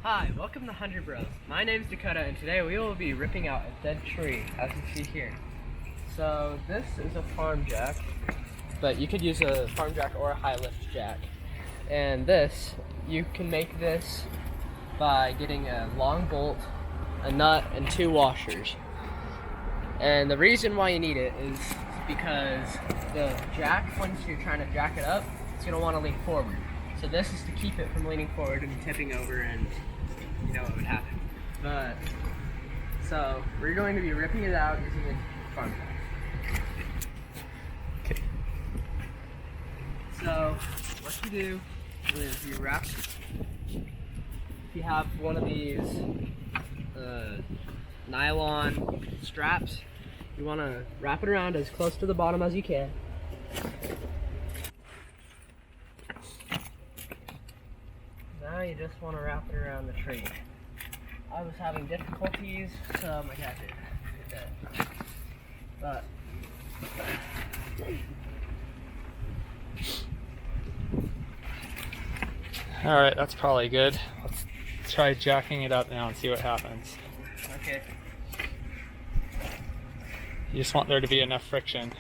Hi, welcome to Hunter Bros. My name is Dakota, and today we will be ripping out a dead tree, as you see here. So this is a farm jack, but you could use a farm jack or a high lift jack. And this, you can make this by getting a long bolt, a nut, and 2 washers. And the reason why you need it is because the jack, once you're trying to jack it up, it's going to want to lean forward. So this is to keep it from leaning forward and tipping over, and you know what would happen. But so we're going to be ripping it out using a farm jack. Okay. So what you do is you wrap. If you have one of these nylon straps, you want to wrap it around as close to the bottom as you can. Now you just want to wrap it around the tree. I was having difficulties, so my cat did that. But All right, that's probably good. Let's try jacking it up now and see what happens. okay. You just want there to be enough friction.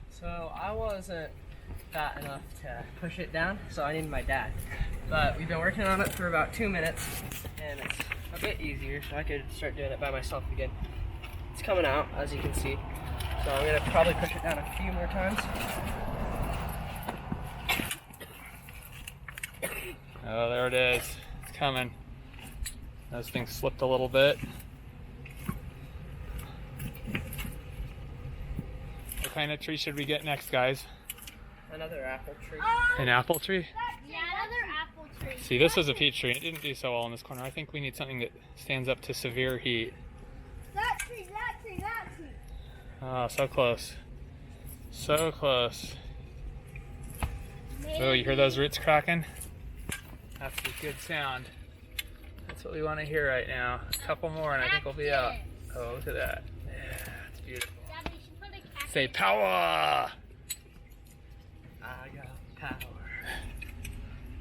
So I wasn't fat enough to push it down, so I needed my dad. But we've been working on it for about 2 minutes, and it's a bit easier, so I could start doing it by myself again. It's coming out, as you can see. So I'm gonna probably push it down a few more times. Oh, there it is. It's coming. This thing slipped a little bit. What kind of tree should we get next, guys? Another apple tree. An apple tree? Yeah, another apple tree. See, this is a peach tree. It didn't do so well in this corner. I think we need something that stands up to severe heat. That tree, that tree, that tree. Oh, so close. So close. Oh, you hear those roots cracking? That's a good sound. That's what we want to hear right now. A couple more and I think we'll be out. Oh, look at that. Yeah, it's beautiful. Dad, we should put a cactus. Say power! I got power.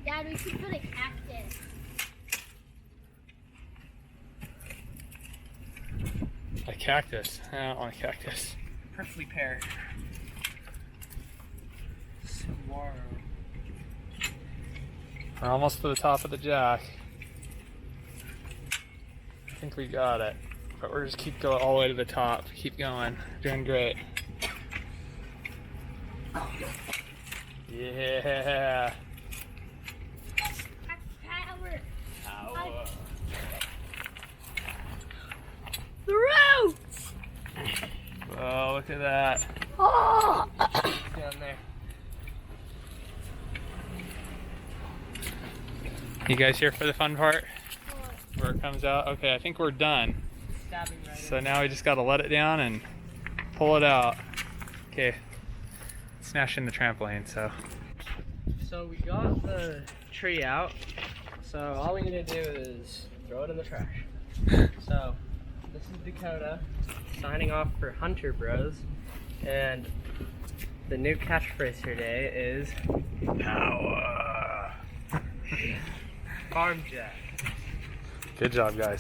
Dad, we should put a cactus. A cactus. I don't want a cactus. Perfectly paired. Swarm. We're almost to the top of the jack. I think we got it. But we're just keep going all the way to the top. Keep going. Doing great. Yeah. Power. Power. The roots! Oh, look at that. Oh! Down there. You guys here for the fun part? Where it comes out? Okay, I think we're done. Stabbing right So now we just gotta let it down and pull it out. Okay. Smashing the trampoline, so. So we got the tree out. So all we need to do is throw it in the trash. So this is Dakota signing off for Hunter Bros. And the new catchphrase today is power. Farm jack. Good job, guys.